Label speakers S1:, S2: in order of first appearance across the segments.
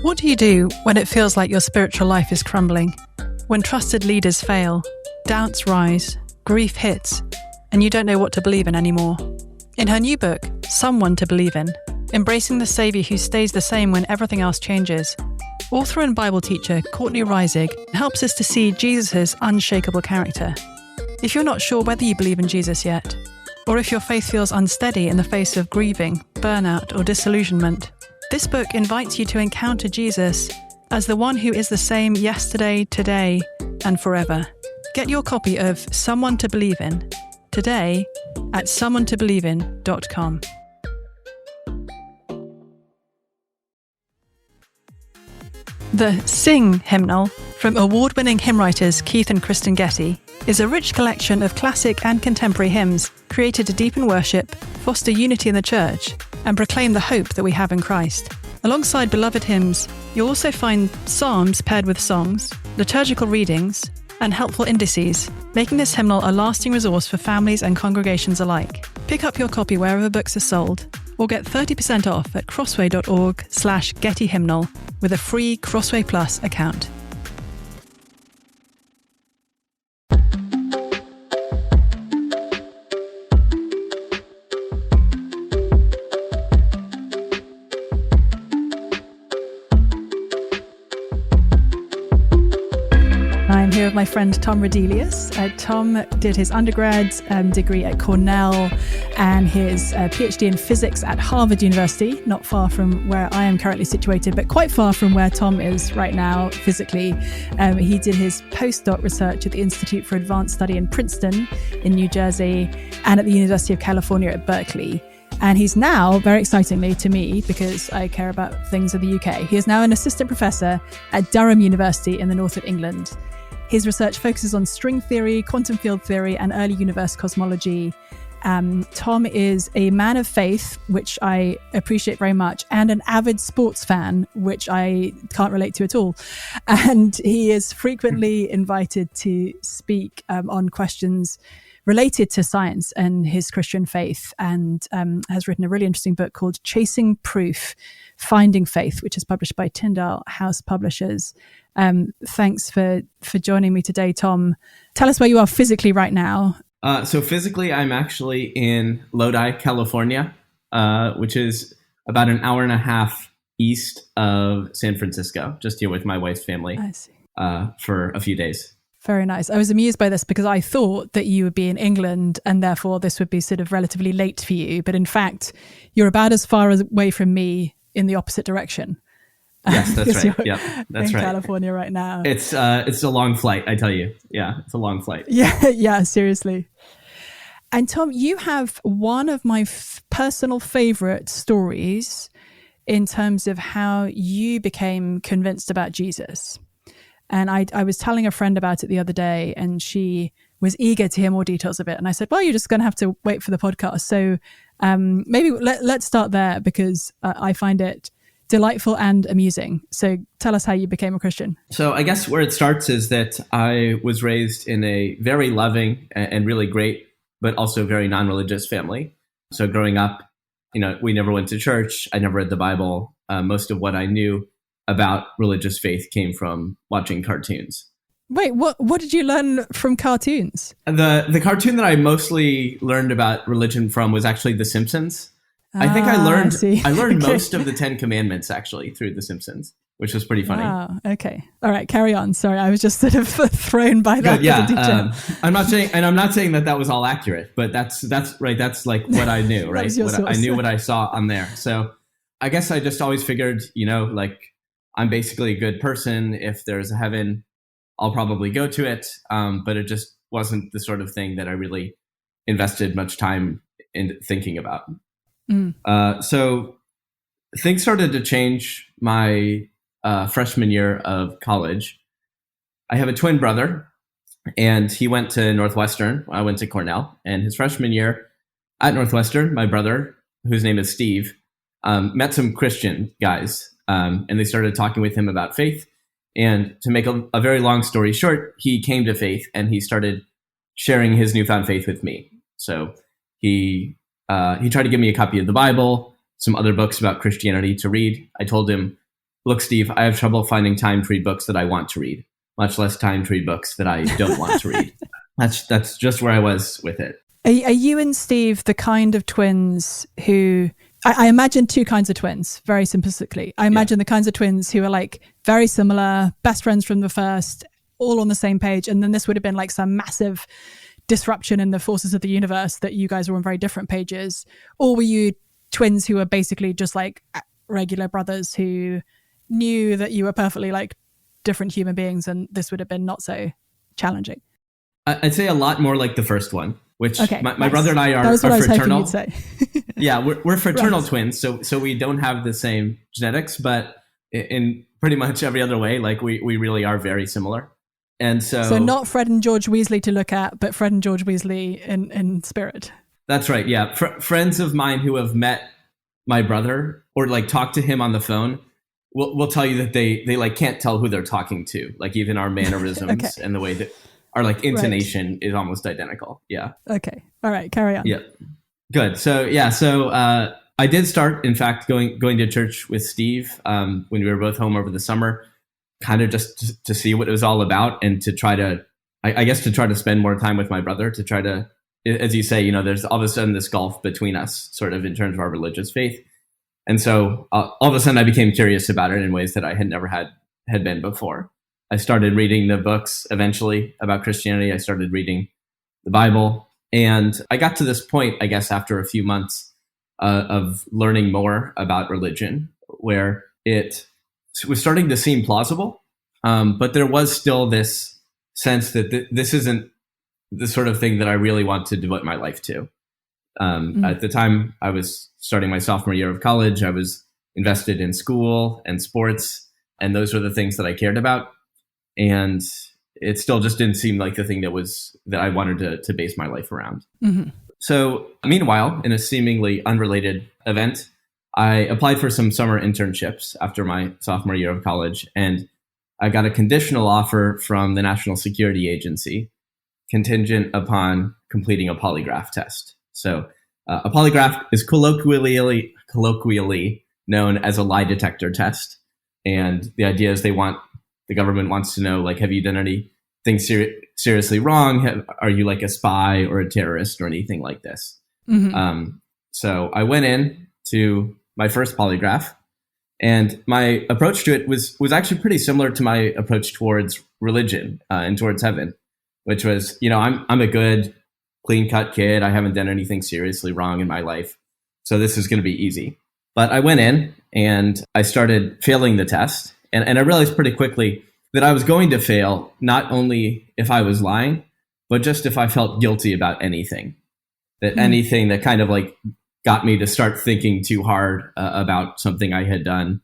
S1: What do you do when it feels like your spiritual life is crumbling? When trusted leaders fail, doubts rise, grief hits, and you don't know what to believe in anymore? In her new book, Someone to Believe In, embracing the Saviour who stays the same when everything else changes, author and Bible teacher Courtney Reisig helps us to see Jesus' unshakable character. If you're not sure whether you believe in Jesus yet, or if your faith feels unsteady in the face of grieving, burnout, or disillusionment, this book invites you to encounter Jesus as the one who is the same yesterday, today, and forever. Get your copy of Someone to Believe In today at someonetobelievein.com. The Sing hymnal from award-winning hymn writers Keith and Kristen Getty is a rich collection of classic and contemporary hymns created to deepen worship, foster unity in the church, and proclaim the hope that we have in Christ. Alongside beloved hymns, you'll also find psalms paired with songs, liturgical readings, and helpful indices, making this hymnal a lasting resource for families and congregations alike. Pick up your copy wherever books are sold, or get 30% off at crossway.org/Getty Hymnal with a free Crossway Plus account. I'm here with my friend Tom Rudelius. Tom did his undergrad degree at Cornell and his PhD in physics at Harvard University, not far from where I am currently situated, but quite far from where Tom is right now physically. He did his postdoc research at the Institute for Advanced Study in Princeton in New Jersey and at the University of California at Berkeley. And he's now, very excitingly to me, because I care about things of the UK, he is now an assistant professor at Durham University in the north of England. His research focuses on string theory, quantum field theory, and early universe cosmology. Tom is a man of faith, which I appreciate very much, and an avid sports fan, which I can't relate to at all. And he is frequently invited to speak on questions related to science and his Christian faith, and has written a really interesting book called Chasing Proof, Finding Faith, which is published by Tyndale House Publishers. Thanks for joining me today, Tom. Tell us where you are physically right now.
S2: So physically, I'm actually in Lodi, California, which is about an hour and a half east of San Francisco, just here with my wife's family.
S1: I see.
S2: For a few days.
S1: Very nice. I was amused by this because I thought that you would be in England and therefore this would be sort of relatively late for you. But in fact, you're about as far away from me in the opposite direction.
S2: Yes, that's right. Yep, that's
S1: in
S2: right.
S1: California right now.
S2: It's a long flight, I tell you. Yeah, it's a long flight.
S1: Yeah, seriously. And Tom, you have one of my personal favorite stories in terms of how you became convinced about Jesus. And I was telling a friend about it the other day, and she was eager to hear more details of it. And I said, well, you're just going to have to wait for the podcast. So maybe let's start there, because I find it delightful and amusing. So tell us how you became a Christian.
S2: So I guess where it starts is that I was raised in a very loving and really great, but also very non-religious family. So growing up, we never went to church. I never read the Bible. Most of what I knew about religious faith came from watching cartoons.
S1: Wait, what did you learn from cartoons?
S2: The cartoon that I mostly learned about religion from was actually The Simpsons. I think I learned okay. Most of the 10 Commandments actually through The Simpsons, which was pretty funny.
S1: Wow. Okay. All right. Carry on. Sorry, I was just sort of thrown by that.
S2: Yeah. I'm not saying that was all accurate, but that's right. That's like what I knew, right? I knew what I saw on there. So I guess I just always figured, like I'm basically a good person. If there's a heaven, I'll probably go to it. But it just wasn't the sort of thing that I really invested much time in thinking about. So things started to change my freshman year of college. I have a twin brother, and he went to Northwestern. I went to Cornell, and his freshman year at Northwestern, my brother, whose name is Steve, met some Christian guys, and they started talking with him about faith. And to make a very long story short, he came to faith, and he started sharing his newfound faith with me. So he tried to give me a copy of the Bible, some other books about Christianity to read. I told him look, Steve, I have trouble finding time to read books that I want to read, much less time to read books that I don't want to read. That's just where I was with it.
S1: Are you and Steve the kind of twins who, I imagine two kinds of twins, very simplistically. I imagine the kinds of twins who are like very similar, best friends from the first, all on the same page. And then this would have been like some massive disruption in the forces of the universe that you guys were on very different pages. Or were you twins who were basically just like regular brothers who knew that you were perfectly like different human beings and this would have been not so challenging?
S2: I'd say a lot more like the first one, which my brother and I are
S1: that was what I was
S2: fraternal.
S1: hoping you'd say.
S2: Yeah, we're fraternal twins, so we don't have the same genetics, but in pretty much every other way, like we really are very similar. And so
S1: not Fred and George Weasley to look at, but Fred and George Weasley in spirit.
S2: That's right. Yeah, friends of mine who have met my brother or like talked to him on the phone will tell you that they like can't tell who they're talking to. Like even our mannerisms and the way that our like intonation is almost identical. Yeah.
S1: Okay. All right. Carry on.
S2: Yeah. Good. So I did start, in fact, going to church with Steve when we were both home over the summer, kind of just to see what it was all about and to try to, I guess, to try to spend more time with my brother, to try to, as you say, there's all of a sudden this gulf between us sort of in terms of our religious faith. And so all of a sudden I became curious about it in ways that I had never had been before. I started reading the books eventually about Christianity. I started reading the Bible. And I got to this point, I guess, after a few months of learning more about religion, where it was starting to seem plausible. But there was still this sense that this isn't the sort of thing that I really want to devote my life to. At the time, I was starting my sophomore year of college. I was invested in school and sports, and those were the things that I cared about. And it still just didn't seem like the thing that I wanted to base my life around. Mm-hmm. So meanwhile, in a seemingly unrelated event, I applied for some summer internships after my sophomore year of college, and I got a conditional offer from the National Security Agency contingent upon completing a polygraph test. So a polygraph is colloquially known as a lie detector test. And the idea is the government wants to know, like, have you done anything seriously wrong? Are you like a spy or a terrorist or anything like this? Mm-hmm. So I went in to my first polygraph, and my approach to it was actually pretty similar to my approach towards religion and towards heaven, which was, I'm a good, clean-cut kid. I haven't done anything seriously wrong in my life, so this is going to be easy. But I went in and I started failing the test. And I realized pretty quickly that I was going to fail, not only if I was lying, but just if I felt guilty about anything. That anything that kind of like got me to start thinking too hard about something I had done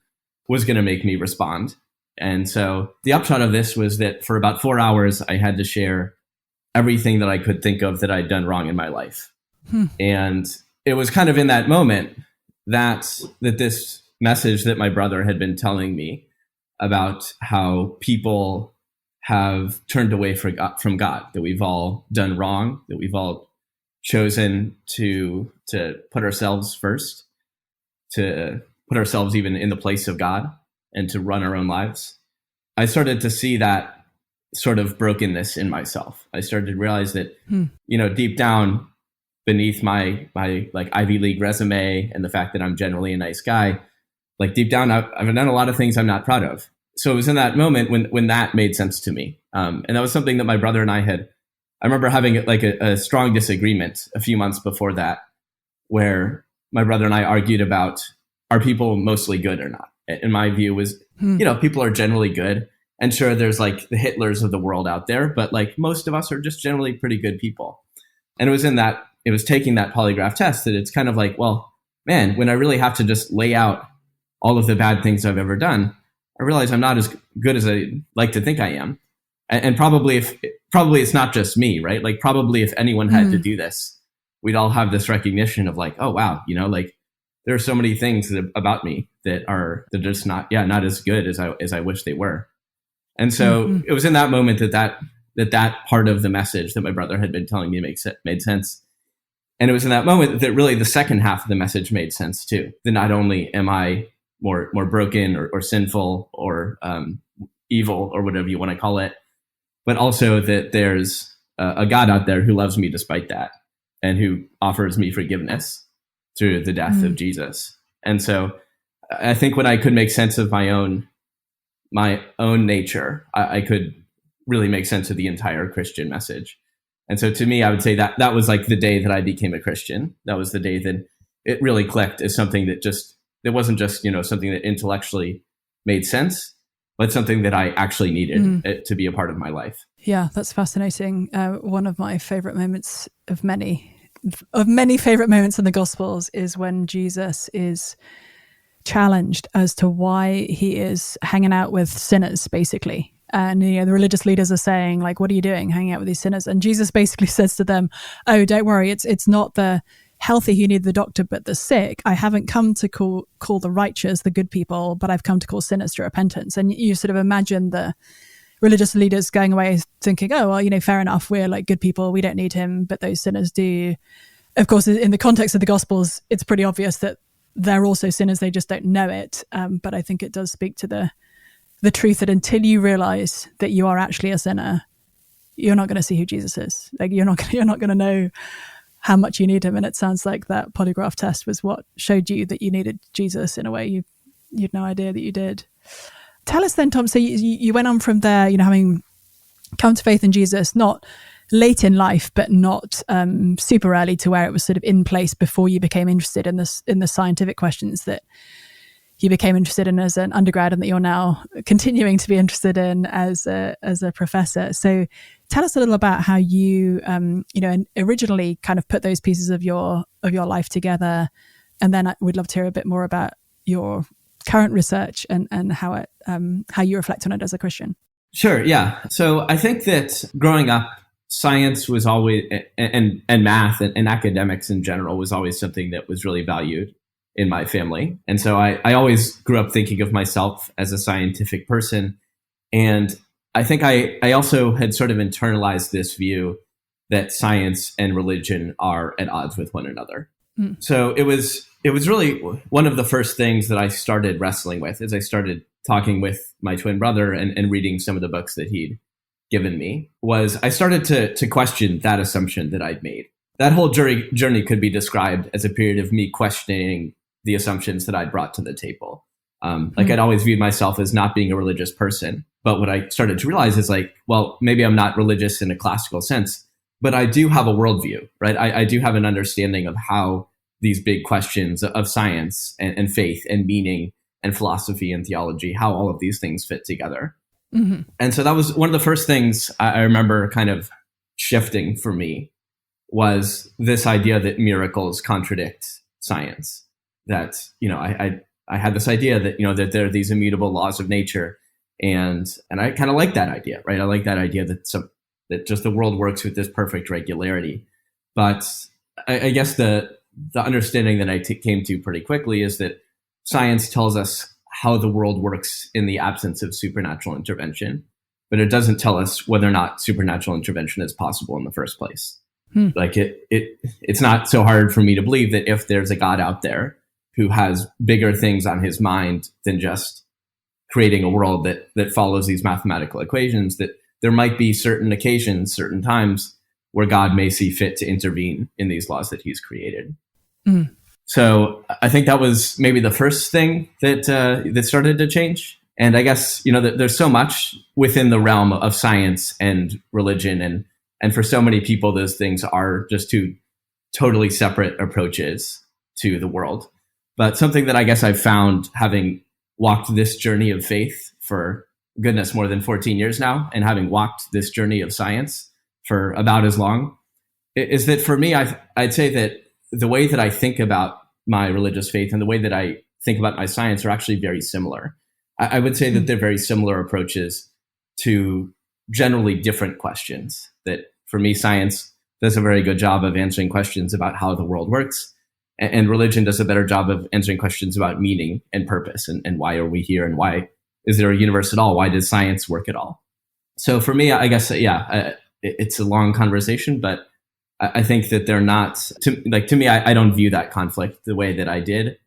S2: was going to make me respond. And so the upshot of this was that for about 4 hours, I had to share everything that I could think of that I'd done wrong in my life. And it was kind of in that moment that this message that my brother had been telling me about how people have turned away from God, that we've all done wrong, that we've all chosen to put ourselves first, to put ourselves even in the place of God and to run our own lives. I started to see that sort of brokenness in myself. I started to realize that, deep down beneath my like Ivy League resume and the fact that I'm generally a nice guy, like deep down, I've done a lot of things I'm not proud of. So it was in that moment when that made sense to me. And that was something that my brother and I remember having like a strong disagreement a few months before that, where my brother and I argued about, are people mostly good or not? And my view was, people are generally good. And sure, there's like the Hitlers of the world out there, but like most of us are just generally pretty good people. And it was taking that polygraph test that it's kind of like, well, man, when I really have to just lay out all of the bad things I've ever done, I realize I'm not as good as I like to think I am. And probably it's not just me, right? Like probably if anyone had to do this, we'd all have this recognition of like, oh, wow, like there are so many things about me that are just not as good as I wish they were. And so it was in that moment that part of the message that my brother had been telling me made sense. And it was in that moment that really the second half of the message made sense too. That not only am I more broken or sinful or evil or whatever you want to call it, but also that there's a God out there who loves me despite that and who offers me forgiveness through the death of Jesus. And so I think when I could make sense of my own nature, I could really make sense of the entire Christian message. And so to me, I would say that was like the day that I became a Christian. That was the day that it really clicked as something that it wasn't just, something that intellectually made sense, but something that I actually needed it to be a part of my life.
S1: Yeah, that's fascinating. One of my favorite moments of many favorite moments in the Gospels is when Jesus is challenged as to why he is hanging out with sinners, basically. And the religious leaders are saying, like, what are you doing hanging out with these sinners? And Jesus basically says to them, oh, don't worry, it's not the healthy who need the doctor, but the sick. I haven't come to call the righteous, the good people, but I've come to call sinners to repentance. And you sort of imagine the religious leaders going away thinking, oh, well, fair enough, we're like good people, we don't need him, but those sinners do. Of course, in the context of the Gospels, it's pretty obvious that they're also sinners, they just don't know it. But I think it does speak to the truth that until you realize that you are actually a sinner, you're not going to see who Jesus is. Like you're not going to know how much you need him. And it sounds like that polygraph test was what showed you that you needed Jesus in a way you'd no idea that you did. Tell us then, Tom, so you went on from there, having come to faith in Jesus, not late in life, but not super early to where it was sort of in place before you became interested in the scientific questions that you became interested in as an undergrad and that you're now continuing to be interested in as a professor. So tell us a little about how you, originally kind of put those pieces of your life together. And then we'd love to hear a bit more about your current research and how you reflect on it as a Christian.
S2: Sure. Yeah. So I think that growing up, science was always, and math and academics in general was always something that was really valued in my family. And so I always grew up thinking of myself as a scientific person. And I think I also had sort of internalized this view that science and religion are at odds with one another. So it was really one of the first things that I started wrestling with as I started talking with my twin brother and reading some of the books that he'd given me, was I started to question that assumption that I'd made. That whole journey could be described as a period of me questioning the assumptions that I'd brought to the table. I'd always viewed myself as not being a religious person. But what I started to realize is well, maybe I'm not religious in a classical sense, but I do have a worldview, right? I do have an understanding of how these big questions of science and faith and meaning and philosophy and theology, how all of these things fit together. Mm-hmm. And so that was one of the first things I remember kind of shifting for me, was this idea that miracles contradict science. That, I had this idea that, that there are these immutable laws of nature. And I kind of like that idea, right? I like that idea that just the world works with this perfect regularity. But I guess the understanding that I came to pretty quickly is that science tells us how the world works in the absence of supernatural intervention, but it doesn't tell us whether or not supernatural intervention is possible in the first place. It's not so hard for me to believe that if there's a God out there who has bigger things on his mind than just creating a world that follows these mathematical equations, that there might be certain occasions, certain times where God may see fit to intervene in these laws that he's created. So I think that was maybe the first thing that started to change. And I guess, there's so much within the realm of science and religion. And for so many people, those things are just two totally separate approaches to the world. But something that I guess I've found, having walked this journey of faith for, goodness, more than 14 years now, and having walked this journey of science for about as long, is that for me, I'd say that the way that I think about my religious faith and the way that I think about my science are actually very similar. I would say that they're very similar approaches to generally different questions. That for me, science does a very good job of answering questions about how the world works, and religion does a better job of answering questions about meaning and purpose and why are we here and why is there a universe at all? Why does science work at all? So for me, I guess, it's a long conversation, but I think that they're not, to me, I don't view that conflict the way that I did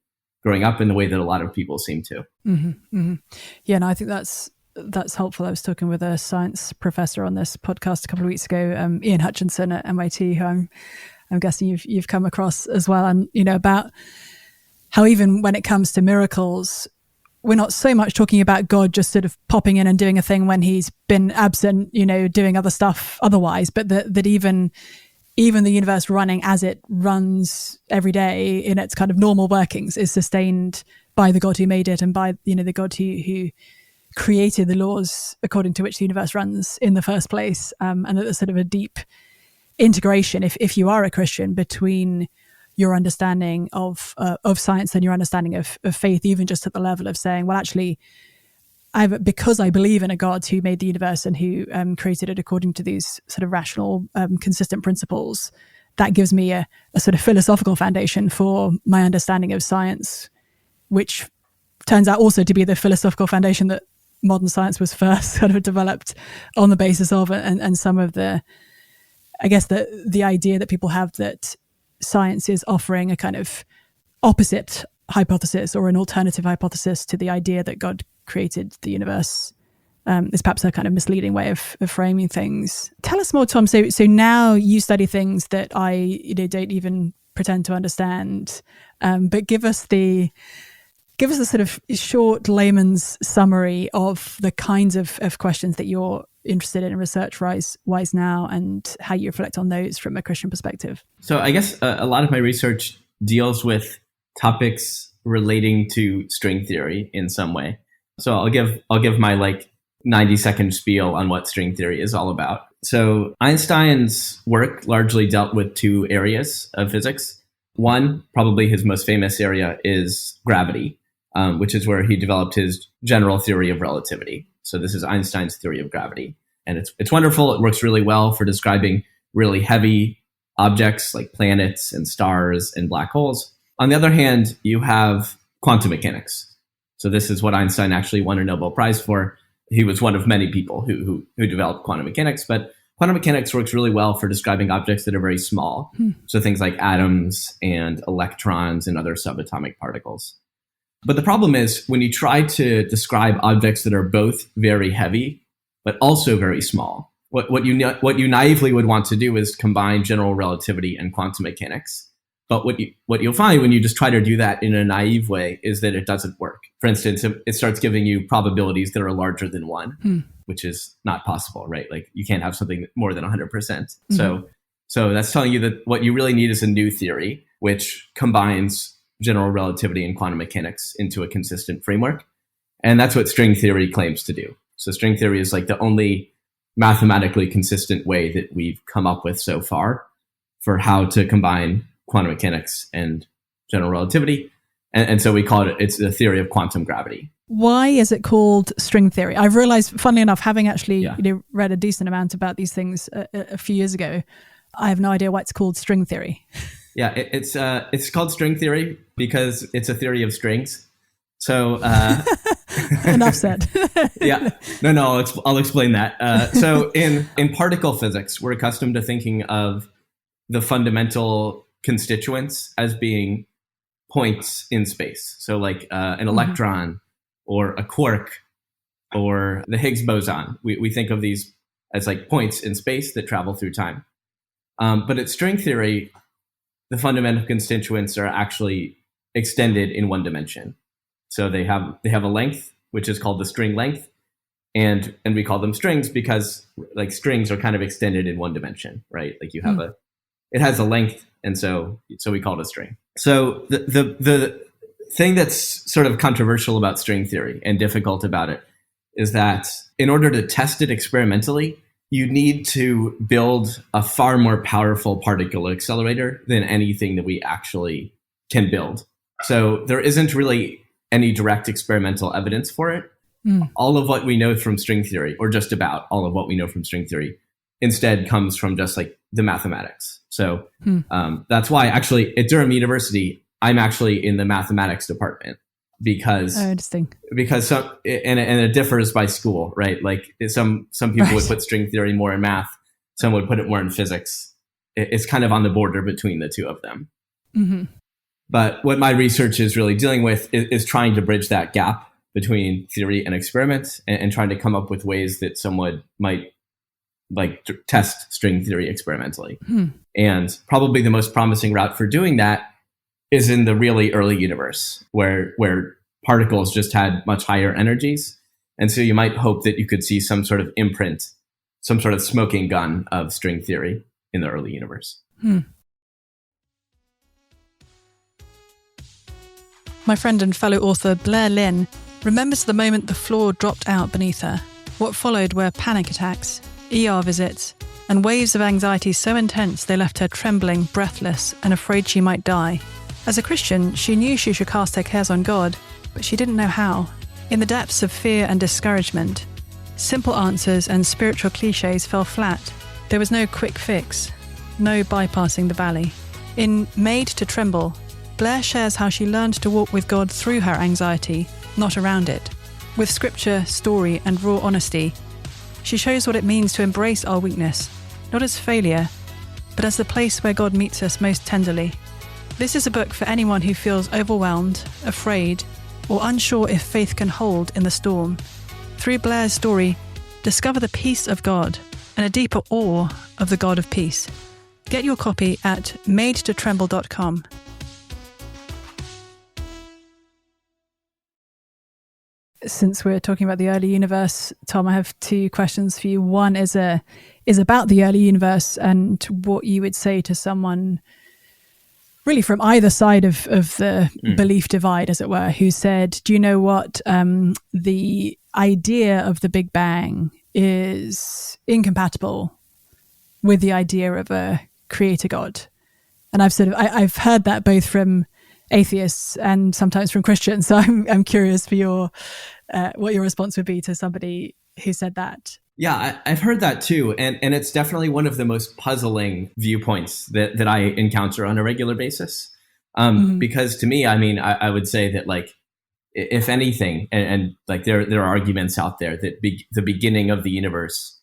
S2: growing up in the way that a lot of people seem to.
S1: Mm-hmm, mm-hmm. Yeah, no, I think that's helpful. I was talking with a science professor on this podcast a couple of weeks ago, Ian Hutchinson at MIT, who I'm guessing you've come across as well, and about how even when it comes to miracles, we're not so much talking about God just sort of popping in and doing a thing when he's been absent, doing other stuff otherwise, but that even the universe running as it runs every day in its kind of normal workings is sustained by the God who made it and by, the God who created the laws according to which the universe runs in the first place. And that there's sort of a deep integration, if you are a Christian, between your understanding of science and your understanding of faith, even just at the level of saying, well, actually, because I believe in a God who made the universe and who created it according to these sort of rational, consistent principles, that gives me a sort of philosophical foundation for my understanding of science, which turns out also to be the philosophical foundation that modern science was first sort of developed on the basis of, and some of the, I guess, the idea that people have that science is offering a kind of opposite hypothesis or an alternative hypothesis to the idea that God created the universe is perhaps a kind of misleading way of framing things. Tell us more, Tom. So now you study things that I don't even pretend to understand, but give us the sort of short layman's summary of the kinds of questions that you're interested in research-wise now, and how you reflect on those from a Christian perspective.
S2: So I guess a lot of my research deals with topics relating to string theory in some way. So I'll give my 90-second spiel on what string theory is all about. So Einstein's work largely dealt with two areas of physics. One, probably his most famous area, is gravity, which is where he developed his general theory of relativity. So this is Einstein's theory of gravity. And it's wonderful. It works really well for describing really heavy objects like planets and stars and black holes. On the other hand, you have quantum mechanics. So this is what Einstein actually won a Nobel Prize for. He was one of many people who developed quantum mechanics, but quantum mechanics works really well for describing objects that are very small. So things like atoms and electrons and other subatomic particles. But the problem is when you try to describe objects that are both very heavy, but also very small, what you naively would want to do is combine general relativity and quantum mechanics. But what you'll find when you just try to do that in a naive way is that it doesn't work. For instance, it starts giving you probabilities that are larger than one, which is not possible, right? Like you can't have something more than 100%. Mm-hmm. So that's telling you that what you really need is a new theory, which combines general relativity and quantum mechanics into a consistent framework. And that's what string theory claims to do. So string theory is like the only mathematically consistent way that we've come up with so far for how to combine quantum mechanics and general relativity. And so we call it's the theory of quantum gravity.
S1: Why is it called string theory? I've realized, funnily enough, having actually read a decent amount about these things a few years ago, I have no idea why it's called string theory.
S2: Yeah, it's called string theory because it's a theory of strings. So
S1: enough said.
S2: Yeah, no, I'll explain that. So in particle physics, we're accustomed to thinking of the fundamental constituents as being points in space. So like an electron or a quark or the Higgs boson. We think of these as like points in space that travel through time. But at string theory, the fundamental constituents are actually extended in one dimension. So they have a length, which is called the string length. And we call them strings because like strings are kind of extended in one dimension, right? Like you have it has a length. And so we call it a string. So the thing that's sort of controversial about string theory and difficult about it is that in order to test it experimentally, you need to build a far more powerful particle accelerator than anything that we actually can build. So there isn't really any direct experimental evidence for it. All of what we know from string theory, or just about all of what we know from string theory, instead comes from just like the mathematics. So that's why actually at Durham University, I'm actually in the mathematics department because some, and it differs by school, right? Like some people would put string theory more in math, some would put it more in physics. It's kind of on the border between the two of them. But what my research is really dealing with is trying to bridge that gap between theory and experiment, and trying to come up with ways that someone might like test string theory experimentally. And probably the most promising route for doing that is in the really early universe, where particles just had much higher energies. And so you might hope that you could see some sort of imprint, some sort of smoking gun of string theory in the early universe.
S1: My friend and fellow author Blair Lynn remembers the moment the floor dropped out beneath her. What followed were panic attacks, ER visits, and waves of anxiety so intense they left her trembling, breathless, and afraid she might die. As a Christian, she knew she should cast her cares on God, but she didn't know how. In the depths of fear and discouragement, simple answers and spiritual cliches fell flat. There was no quick fix, no bypassing the valley. In Made to Tremble, Blair shares how she learned to walk with God through her anxiety, not around it. With scripture, story, and raw honesty, she shows what it means to embrace our weakness, not as failure, but as the place where God meets us most tenderly. This is a book for anyone who feels overwhelmed, afraid, or unsure if faith can hold in the storm. Through Blair's story, discover the peace of God and a deeper awe of the God of peace. Get your copy at madetotremble.com. Since we're talking about the early universe, Tom, I have two questions for you. One is about the early universe and what you would say to someone really from either side of the belief divide, as it were, who said, do you know what? The idea of the Big Bang is incompatible with the idea of a creator God. And I've heard that both from atheists and sometimes from Christians. So I'm curious for your what your response would be to somebody who said that.
S2: Yeah, I've heard that too. And it's definitely one of the most puzzling viewpoints that I encounter on a regular basis. Because to me, I mean, I would say that, like, if anything, and like there are arguments out there that the beginning of the universe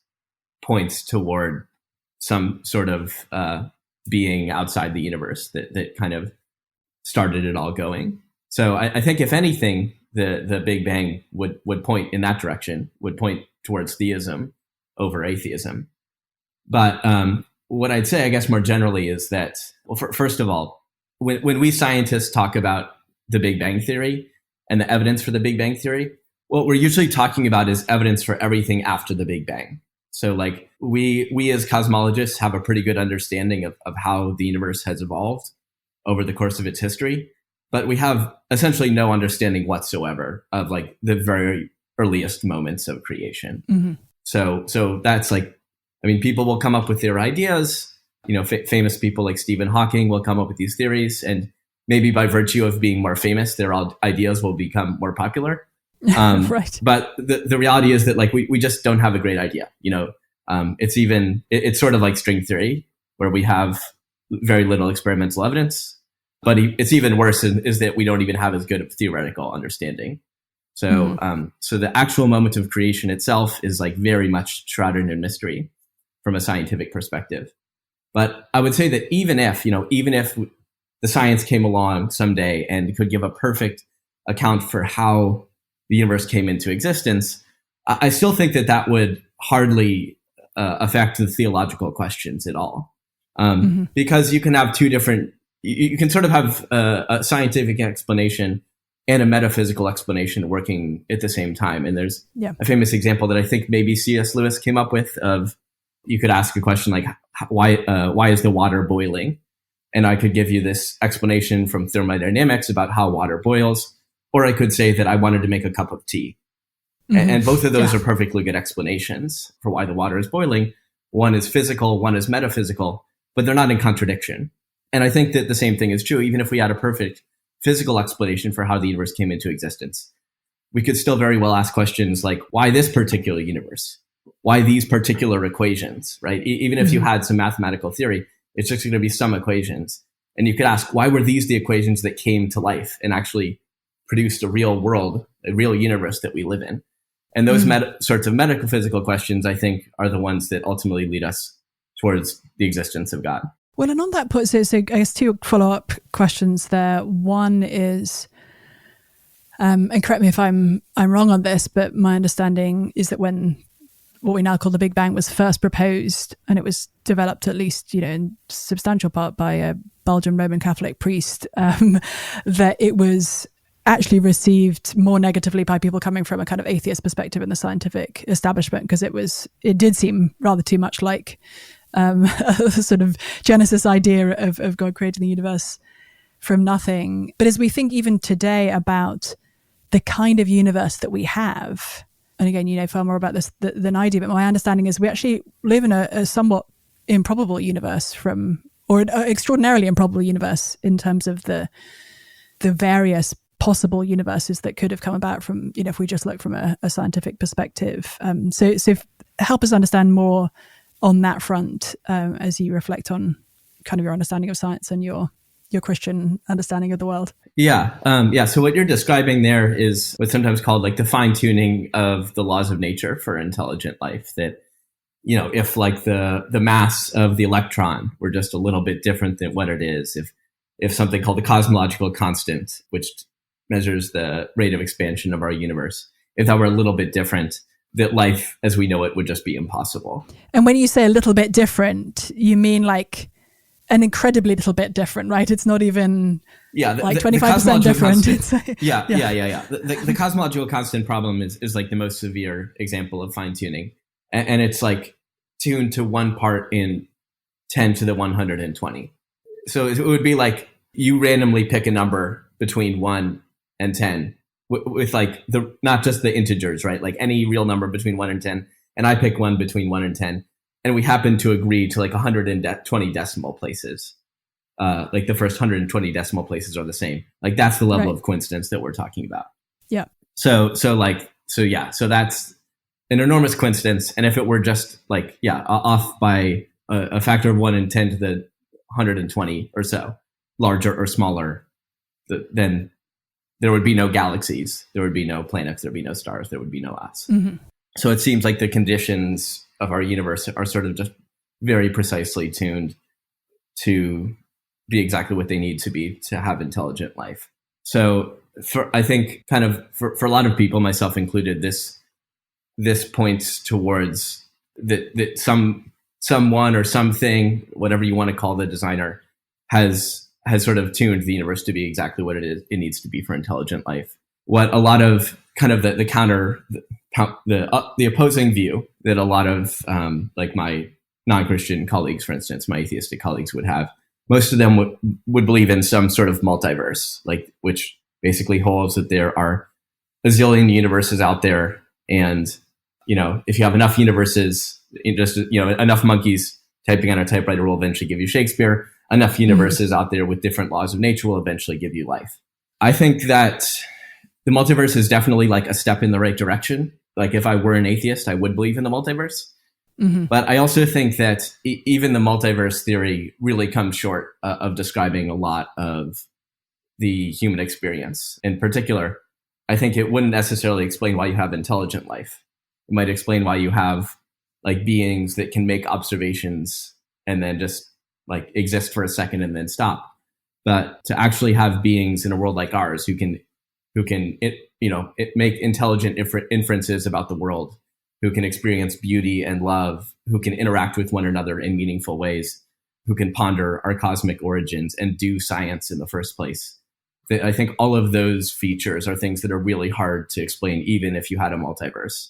S2: points toward some sort of being outside the universe that kind of started it all going. So I think if anything, the Big Bang would point in that direction, would point towards theism over atheism. But what I'd say, I guess, more generally is that, well, first of all, when we scientists talk about the Big Bang Theory and the evidence for the Big Bang Theory, what we're usually talking about is evidence for everything after the Big Bang. So like we as cosmologists have a pretty good understanding of how the universe has evolved over the course of its history, but we have essentially no understanding whatsoever of like the very earliest moments of creation. So that's like, I mean, people will come up with their ideas, you know, famous people like Stephen Hawking will come up with these theories, and maybe by virtue of being more famous, their ideas will become more popular.
S1: Right.
S2: But the reality is that, like, we just don't have a great idea. You know, it's sort of like string theory, where we have very little experimental evidence, but it's even worse is that we don't even have as good of theoretical understanding. So, so the actual moment of creation itself is like very much shrouded in mystery from a scientific perspective. But I would say that even if the science came along someday and could give a perfect account for how the universe came into existence, I still think that would hardly affect the theological questions at all. Because you can have you can sort of have a scientific explanation and a metaphysical explanation working at the same time. And there's a famous example that I think maybe C.S. Lewis came up with of, you could ask a question like, why is the water boiling? And I could give you this explanation from thermodynamics about how water boils, or I could say that I wanted to make a cup of tea. And both of those are perfectly good explanations for why the water is boiling. One is physical, one is metaphysical, but they're not in contradiction. And I think that the same thing is true. Even if we had a perfect physical explanation for how the universe came into existence, we could still very well ask questions like, why this particular universe? Why these particular equations, right? Even if you had some mathematical theory, it's just going to be some equations. And you could ask, why were these the equations that came to life and actually produced a real world, a real universe that we live in? And those sorts of metaphysical questions, I think, are the ones that ultimately lead us towards the existence of God.
S1: Well, and on that point, so I guess two follow-up questions there. One is, and correct me if I'm wrong on this, but my understanding is that when what we now call the Big Bang was first proposed, and it was developed at least, in substantial part by a Belgian Roman Catholic priest, that it was actually received more negatively by people coming from a kind of atheist perspective in the scientific establishment, because it did seem rather too much like a sort of Genesis idea of God creating the universe from nothing. But as we think even today about the kind of universe that we have, and again, you know far more about this than I do, but my understanding is we actually live in a somewhat improbable universe or an extraordinarily improbable universe in terms of the various possible universes that could have come about from, if we just look from a scientific perspective. So help us understand more on that front as you reflect on kind of your understanding of science and your Christian understanding of the world.
S2: Yeah. So what you're describing there is what's sometimes called like the fine tuning of the laws of nature for intelligent life. That, if like the mass of the electron were just a little bit different than what it is, if something called the cosmological constant, which measures the rate of expansion of our universe, if that were a little bit different, that life as we know it would just be impossible.
S1: And when you say a little bit different, you mean like an incredibly little bit different, right? It's not even like 25% different.
S2: Yeah. The cosmological constant problem is like the most severe example of fine tuning. And it's like tuned to one part in 10 to the 120. So it would be like you randomly pick a number between 1 and 10 with like not just the integers, right? Like any real number between 1 and 10. And I pick one between 1 and 10. And we happen to agree to like 120 decimal places. Like the first 120 decimal places are the same. Like that's the level of coincidence that we're talking about.
S1: Yeah.
S2: So that's an enormous coincidence. And if it were just like, off by a factor of 1 in 10 to the 120 or so, larger or smaller, then there would be no galaxies, there would be no planets, there would be no stars, there would be no us. Mm-hmm. So it seems like the conditions of our universe are sort of just very precisely tuned to be exactly what they need to be to have intelligent life. So I think kind of for a lot of people, myself included, this points towards that someone or something, whatever you want to call the designer, has sort of tuned the universe to be exactly what it needs to be for intelligent life. What a lot of kind of the opposing view that a lot of like my non-Christian colleagues, for instance, my atheistic colleagues would have, most of them would believe in some sort of multiverse, like which basically holds that there are a zillion universes out there, and if you have enough universes, enough monkeys typing on a typewriter will eventually give you Shakespeare. Enough universes out there with different laws of nature will eventually give you life. I think that the multiverse is definitely like a step in the right direction. Like if I were an atheist, I would believe in the multiverse. Mm-hmm. But I also think that even the multiverse theory really comes short of describing a lot of the human experience. In particular, I think it wouldn't necessarily explain why you have intelligent life. It might explain why you have like beings that can make observations and then just like exist for a second and then stop. But to actually have beings in a world like ours who can make intelligent inferences about the world, who can experience beauty and love, who can interact with one another in meaningful ways, who can ponder our cosmic origins and do science in the first place. I think all of those features are things that are really hard to explain, even if you had a multiverse.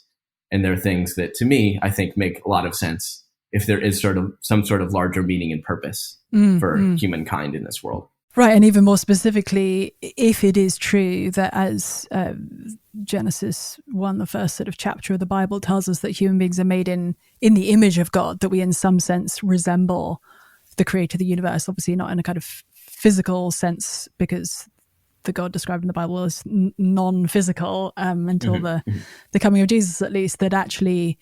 S2: And they're things that, to me, I think make a lot of sense if there is some sort of larger meaning and purpose for humankind in this world.
S1: Right. And even more specifically, if it is true that as Genesis 1, the first sort of chapter of the Bible, tells us that human beings are made in the image of God, that we in some sense resemble the creator of the universe, obviously not in a kind of physical sense, because the God described in the Bible is non-physical until the coming of Jesus, at least, that actually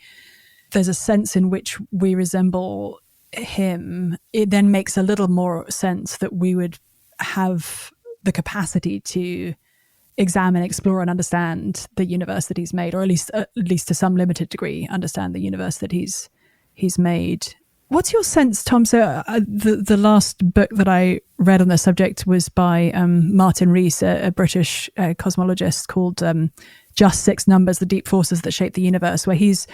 S1: there's a sense in which we resemble him. It then makes a little more sense that we would have the capacity to examine, explore, and understand the universe that he's made, or at least to some limited degree, understand the universe that he's made. What's your sense, Tom? So the last book that I read on the subject was by Martin Rees, a British cosmologist, called Just Six Numbers, The Deep Forces That Shape the Universe, where he's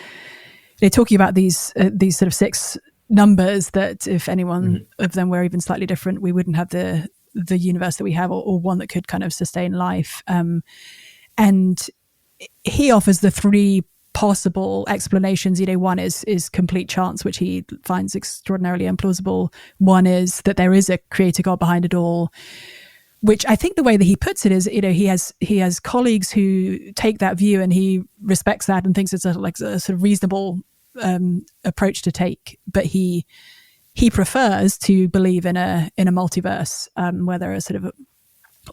S1: talking about these sort of six numbers that if any one of them were even slightly different, we wouldn't have the universe that we have, or one that could kind of sustain life. And he offers the three possible explanations. One is complete chance, which he finds extraordinarily implausible. One is that there is a creator God behind it all, which I think the way that he puts it is, he has colleagues who take that view, and he respects that and thinks it's a sort of reasonable approach to take. But he prefers to believe in a multiverse, where there are sort of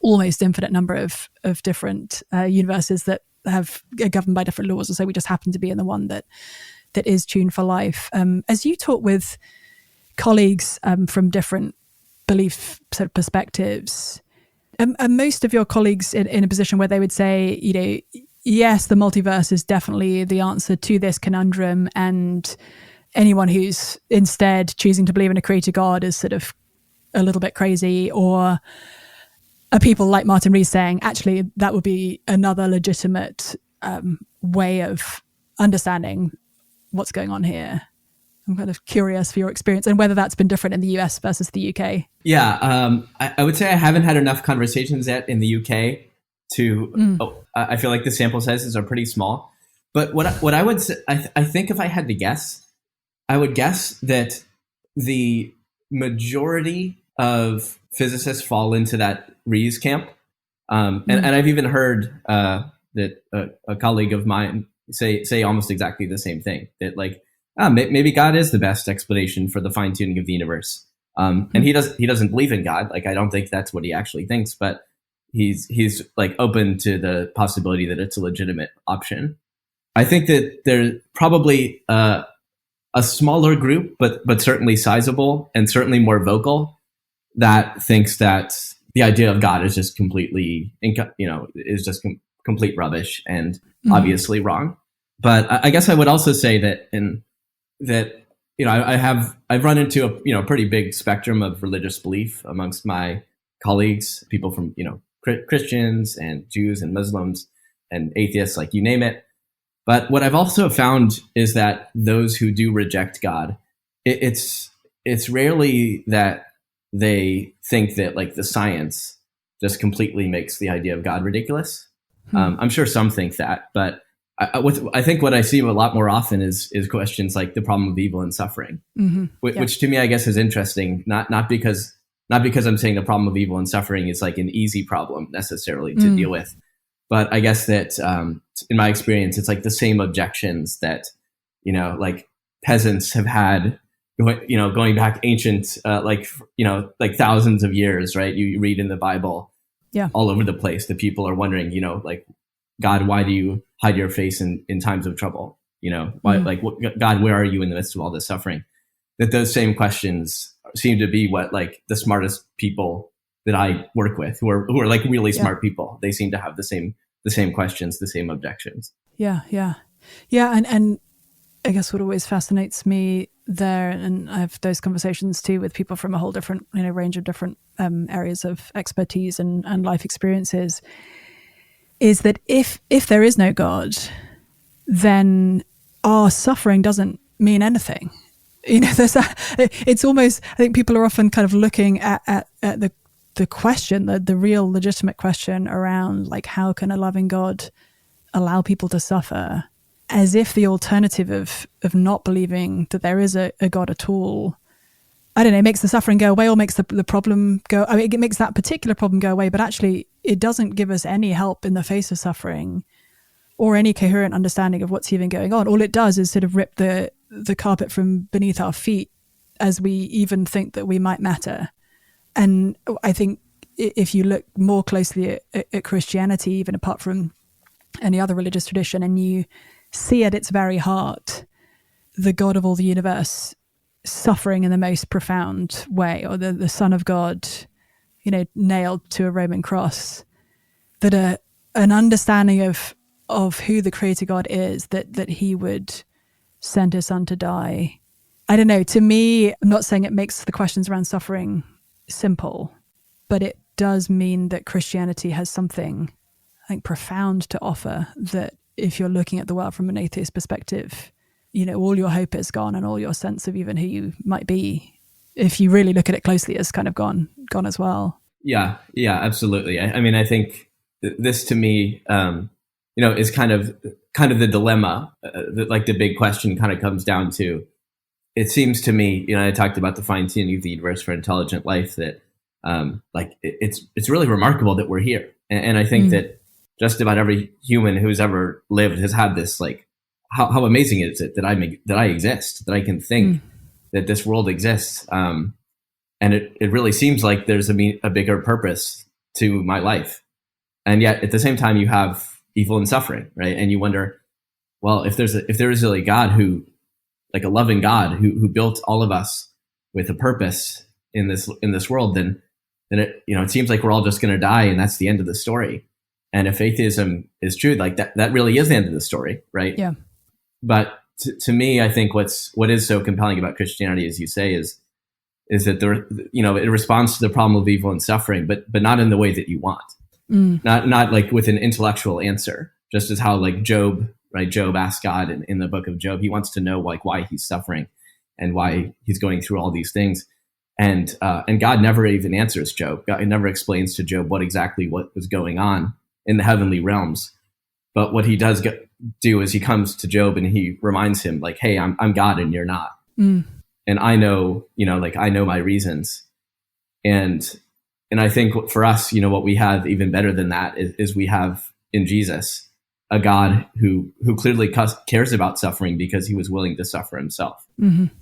S1: almost infinite number of different universes that are governed by different laws, and so we just happen to be in the one that is tuned for life. As you talk with colleagues from different belief sort of perspectives, are most of your colleagues in a position where they would say, yes, the multiverse is definitely the answer to this conundrum, and anyone who's instead choosing to believe in a creator God is sort of a little bit crazy? Or are people like Martin Rees saying, actually, that would be another legitimate way of understanding what's going on here? I'm kind of curious for your experience and whether that's been different in the US versus the UK.
S2: Yeah, I would say I haven't had enough conversations yet in the UK to, I feel like the sample sizes are pretty small. But what I would say, I think if I had to guess, I would guess that the majority of physicists fall into that Rees camp. And I've even heard that a colleague of mine say almost exactly the same thing, that maybe God is the best explanation for the fine tuning of the universe. And he doesn't believe in God. I don't think that's what he actually thinks, but he's open to the possibility that it's a legitimate option. I think that there's probably a smaller group, but certainly sizable and certainly more vocal, that thinks that the idea of God is just completely, complete rubbish and obviously wrong. But I guess I would also say that I've run into a pretty big spectrum of religious belief amongst my colleagues, people from Christians and Jews and Muslims and atheists, you name it. But what I've also found is that those who do reject God, it's rarely that they think that the science just completely makes the idea of God ridiculous. I'm sure some think that, but I think what I see a lot more often is questions like the problem of evil and suffering, which to me, I guess, is interesting. Not because I'm saying the problem of evil and suffering is an easy problem necessarily to deal with, but I guess that in my experience, it's the same objections that peasants have had. Going back ancient, thousands of years, right? You read in the Bible, all over the place, the people are wondering, God, why do you hide your face in times of trouble? Why, God, where are you in the midst of all this suffering? That those same questions seem to be what the smartest people that I work with, who are really smart people, they seem to have the same questions, the same objections.
S1: Yeah. And I guess what always fascinates me there, and I have those conversations too with people from a whole different range of different areas of expertise and life experiences, is that if there is no God, then our suffering doesn't mean anything. It's almost, I think people are often kind of looking at the question, the real legitimate question around how can a loving God allow people to suffer, as if the alternative of not believing that there is a God at all, I don't know, makes the suffering go away or makes the problem go. I mean, it makes that particular problem go away, but actually it doesn't give us any help in the face of suffering or any coherent understanding of what's even going on. All it does is sort of rip the carpet from beneath our feet as we even think that we might matter. And I think if you look more closely at Christianity, even apart from any other religious tradition, and you see at its very heart the God of all the universe suffering in the most profound way, or the Son of God, nailed to a Roman cross, that an understanding of who the Creator God is, that he would send his Son to die, I don't know. To me, I'm not saying it makes the questions around suffering simple, but it does mean that Christianity has something, I think, profound to offer, that if you're looking at the world from an atheist perspective, you know, all your hope is gone and all your sense of even who you might be, if you really look at it closely, is kind of gone as well.
S2: Yeah, absolutely. I mean, I think this to me, is kind of the dilemma, like the big question kind of comes down to, it seems to me, I talked about the fine tuning of the universe for intelligent life, that it's really remarkable that we're here. And I think that just about every human who's ever lived has had this, like, how amazing is it that I exist, that I can think that this world exists. And it really seems like there's a bigger purpose to my life. And yet at the same time, you have evil and suffering, right? And you wonder, well, if there is really God who, like a loving God who built all of us with a purpose in this world, then it seems like we're all just going to die, and that's the end of the story. And if atheism is true, like that really is the end of the story, right?
S1: Yeah.
S2: But to me, I think what is so compelling about Christianity, as you say, is that it responds to the problem of evil and suffering, but not in the way that you want, not like with an intellectual answer, just as how, like, Job asked God in the book of Job. He wants to know, like, why he's suffering and why he's going through all these things. And God never even answers Job. God never explains to Job what was going on in the heavenly realms. But what he does do is he comes to Job and he reminds him, like, hey, I'm God and you're not. And I know, I know my reasons. And I think for us, what we have even better than that is we have in Jesus a God who clearly cares about suffering because he was willing to suffer himself.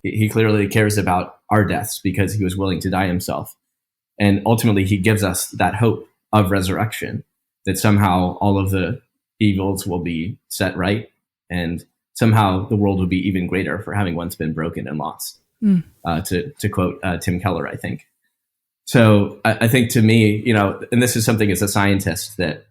S2: He clearly cares about our deaths because he was willing to die himself. And ultimately, he gives us that hope of resurrection, that somehow all of the evils will be set right, and somehow the world will be even greater for having once been broken and lost, to quote Tim Keller, I think. So I think, to me, and this is something as a scientist that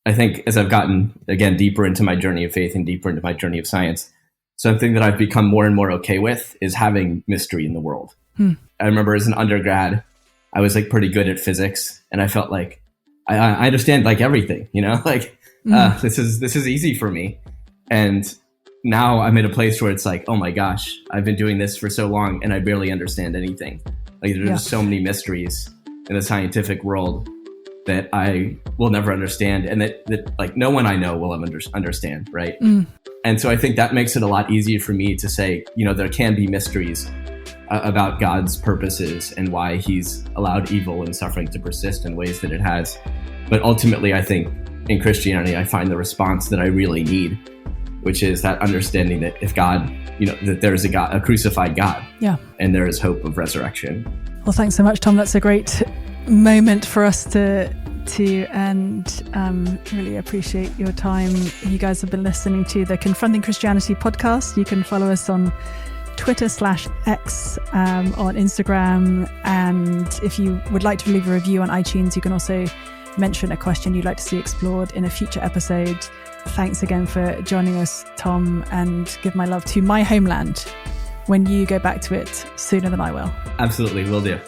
S2: I think, as I've gotten, again, deeper into my journey of faith and deeper into my journey of science, something that I've become more and more okay with is having mystery in the world. I remember as an undergrad, I was, like, pretty good at physics, and I felt like I understand, like, everything, this is easy for me. And now I'm in a place where it's like, oh my gosh, I've been doing this for so long and I barely understand anything. Like, there's so many mysteries in the scientific world that I will never understand, and that like no one I know will understand, right? And so I think that makes it a lot easier for me to say, there can be mysteries about God's purposes and why he's allowed evil and suffering to persist in ways that it has. But ultimately, I think in Christianity, I find the response that I really need, which is that understanding that if God, that there is a God, a crucified God, and there is hope of resurrection.
S1: Well, thanks so much, Tom. That's a great moment for us to end. Really appreciate your time. You guys have been listening to the Confronting Christianity podcast. You can follow us on Twitter/X, on Instagram. And if you would like to leave a review on iTunes, you can also mention a question you'd like to see explored in a future episode. Thanks again for joining us, Tom, and give my love to my homeland when you go back to it sooner than I will.
S2: Absolutely, will do.